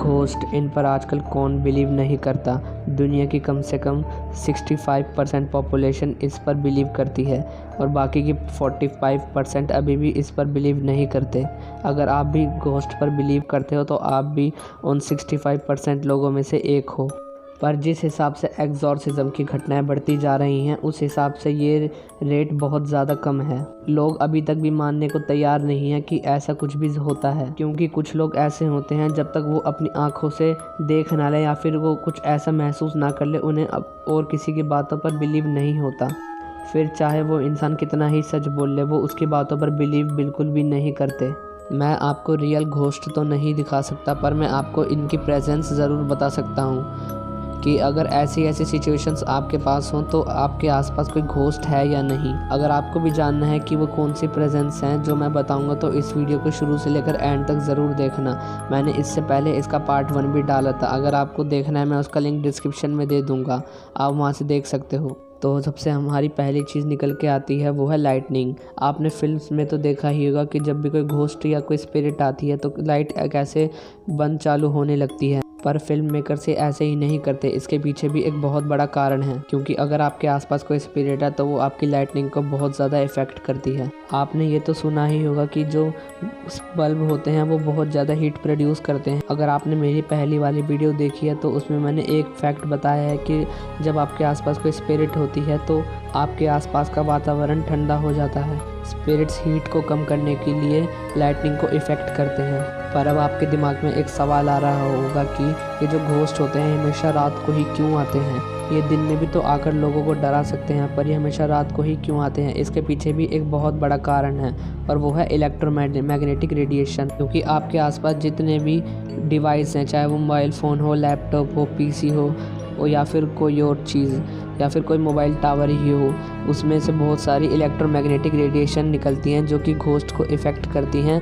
Ghost, इन पर आजकल कौन बिलीव नहीं करता। दुनिया की कम से कम 65% पॉपुलेशन इस पर बिलीव करती है और बाकी की 45% अभी भी इस पर बिलीव नहीं करते। अगर आप भी घोस्ट पर बिलीव करते हो तो आप भी उन 65% लोगों में से एक हो। पर जिस हिसाब से एग्जॉर्सिज्म की घटनाएं बढ़ती जा रही हैं उस हिसाब से ये रेट बहुत ज़्यादा कम है। लोग अभी तक भी मानने को तैयार नहीं है कि ऐसा कुछ भी होता है, क्योंकि कुछ लोग ऐसे होते हैं जब तक वो अपनी आंखों से देख ना ले या फिर वो कुछ ऐसा महसूस ना कर ले, उन्हें अब और किसी की बातों पर बिलीव नहीं होता। फिर चाहे वो इंसान कितना ही सच बोल ले, वो उसकी बातों पर बिलीव बिल्कुल भी नहीं करते। मैं आपको रियल घोस्ट तो नहीं दिखा सकता, पर मैं आपको इनकी प्रेजेंस ज़रूर बता सकता हूँ कि अगर ऐसी सिचुएशंस आपके पास हों तो आपके आसपास कोई घोस्ट है या नहीं। अगर आपको भी जानना है कि वो कौन सी प्रेजेंस हैं जो मैं बताऊंगा तो इस वीडियो को शुरू से लेकर एंड तक ज़रूर देखना। मैंने इससे पहले इसका पार्ट 1 भी डाला था, अगर आपको देखना है मैं उसका लिंक डिस्क्रिप्शन में दे दूँगा, आप वहाँ से देख सकते हो। तो सबसे हमारी पहली चीज़ निकल के आती है वो है लाइटनिंग। आपने फिल्म्स में तो देखा ही होगा कि जब भी कोई घोस्ट या कोई स्पिरिट आती है तो लाइट कैसे बंद चालू होने लगती है, पर फिल्म मेकर से ऐसे ही नहीं करते। इसके पीछे भी एक बहुत बड़ा कारण है, क्योंकि अगर आपके आसपास कोई स्पिरिट है तो वो आपकी लाइटनिंग को बहुत ज़्यादा इफ़ेक्ट करती है। आपने ये तो सुना ही होगा कि जो बल्ब होते हैं वो बहुत ज़्यादा हीट प्रोड्यूस करते हैं। अगर आपने मेरी पहली वाली वीडियो देखी है तो उसमें मैंने एक फैक्ट बताया है कि जब आपके आसपास कोई स्पिरिट होती है तो आपके आसपास का वातावरण ठंडा हो जाता है। स्पिरिट्स हीट को कम करने के लिए लाइटनिंग को इफ़ेक्ट करते हैं। पर अब आपके दिमाग में एक सवाल आ रहा होगा कि ये जो घोस्ट होते हैं हमेशा रात को ही क्यों आते हैं? ये दिन में भी तो आकर लोगों को डरा सकते हैं, पर ये हमेशा रात को ही क्यों आते हैं? इसके पीछे भी एक बहुत बड़ा कारण है और वो है इलेक्ट्रोमैग्नेटिक रेडिएशन। क्योंकि आपके आसपास जितने भी डिवाइस हैं, चाहे वो मोबाइल फ़ोन हो, लैपटॉप हो, पीसी हो या फिर कोई और चीज़ या फिर कोई मोबाइल टावर ही हो, उसमें से बहुत सारी इलेक्ट्रोमैग्नेटिक रेडिएशन निकलती हैं जो कि घोस्ट को इफ़ेक्ट करती हैं।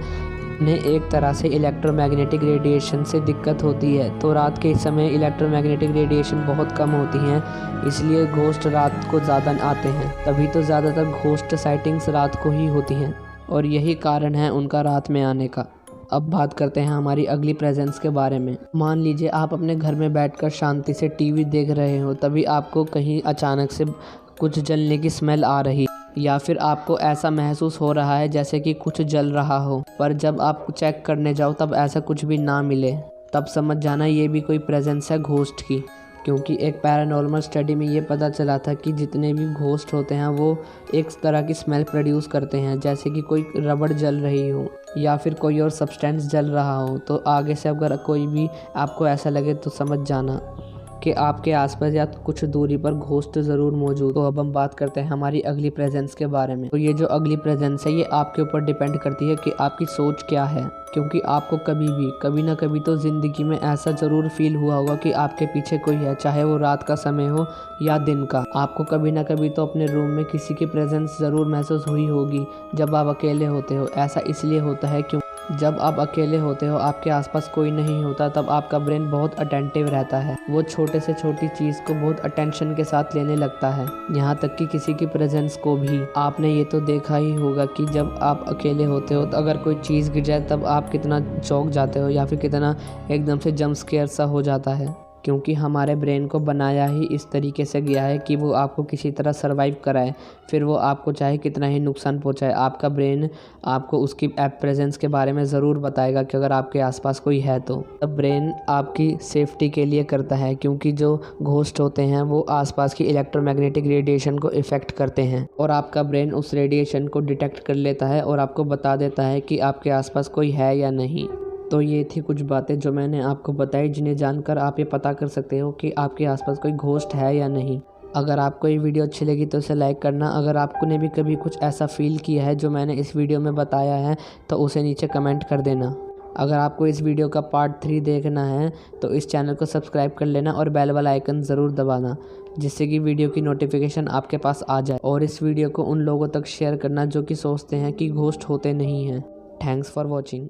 उन्हें एक तरह से इलेक्ट्रोमैग्नेटिक रेडिएशन से दिक्कत होती है, तो रात के समय इलेक्ट्रोमैग्नेटिक रेडिएशन बहुत कम होती हैं, इसलिए घोस्ट रात को ज़्यादा आते हैं। तभी तो ज़्यादातर घोस्ट साइटिंग्स रात को ही होती हैं और यही कारण है उनका रात में आने का। अब बात करते हैं हमारी अगली प्रेजेंस के बारे में। मान लीजिए आप अपने घर में बैठकर शांति से टीवी देख रहे हो, तभी आपको कहीं अचानक से कुछ जलने की स्मेल आ रही या फिर आपको ऐसा महसूस हो रहा है जैसे कि कुछ जल रहा हो, पर जब आप चेक करने जाओ तब ऐसा कुछ भी ना मिले, तब समझ जाना ये भी कोई प्रेजेंस है घोस्ट की। क्योंकि एक पैरानॉर्मल स्टडी में ये पता चला था कि जितने भी घोस्ट होते हैं वो एक तरह की स्मेल प्रोड्यूस करते हैं, जैसे कि कोई रबड़ जल रही हो या फिर कोई और सब्सटेंस जल रहा हो। तो आगे से अगर कोई भी आपको ऐसा लगे तो समझ जाना कि आपके आसपास या कुछ दूरी पर घोस्ट ज़रूर मौजूद। तो अब हम बात करते हैं हमारी अगली प्रेजेंस के बारे में। तो ये जो अगली प्रेजेंस है ये आपके ऊपर डिपेंड करती है कि आपकी सोच क्या है, क्योंकि आपको कभी ना कभी तो ज़िंदगी में ऐसा ज़रूर फील हुआ होगा कि आपके पीछे कोई है, चाहे वो रात का समय हो या दिन का। आपको कभी ना कभी तो अपने रूम में किसी की प्रेजेंस ज़रूर महसूस हुई होगी जब आप अकेले होते हो। ऐसा इसलिए होता है क्यों जब आप अकेले होते हो, आपके आसपास कोई नहीं होता, तब आपका ब्रेन बहुत अटेंटिव रहता है। वो छोटे से छोटी चीज़ को बहुत अटेंशन के साथ लेने लगता है, यहाँ तक कि किसी की प्रेजेंस को भी। आपने ये तो देखा ही होगा कि जब आप अकेले होते हो तो अगर कोई चीज़ गिर जाए तब आप कितना चौंक जाते हो या फिर कितना एकदम से जंप स्केयर सा हो जाता है, क्योंकि हमारे ब्रेन को बनाया ही इस तरीके से गया है कि वो आपको किसी तरह सरवाइव कराए, फिर वो आपको चाहे कितना ही नुकसान पहुंचाए, आपका ब्रेन आपको उसकी प्रेजेंस के बारे में ज़रूर बताएगा कि अगर आपके आसपास कोई है तो। तब ब्रेन आपकी सेफ्टी के लिए करता है, क्योंकि जो घोस्ट होते हैं वो आसपास की इलेक्ट्रोमैग्नेटिक रेडिएशन को इफ़ेक्ट करते हैं और आपका ब्रेन उस रेडिएशन को डिटेक्ट कर लेता है और आपको बता देता है कि आपके आसपास कोई है या नहीं। तो ये थी कुछ बातें जो मैंने आपको बताई, जिन्हें जानकर आप ये पता कर सकते हो कि आपके आसपास कोई घोस्ट है या नहीं। अगर आपको ये वीडियो अच्छी लगी तो इसे लाइक करना। अगर आपने भी कभी कुछ ऐसा फील किया है जो मैंने इस वीडियो में बताया है तो उसे नीचे कमेंट कर देना। अगर आपको इस वीडियो का पार्ट 3 देखना है तो इस चैनल को सब्सक्राइब कर लेना और बेल वाला आइकन ज़रूर दबाना, जिससे कि वीडियो की नोटिफिकेशन आपके पास आ जाए। और इस वीडियो को उन लोगों तक शेयर करना जो कि सोचते हैं कि घोस्ट होते नहीं हैं। Thanks for watching.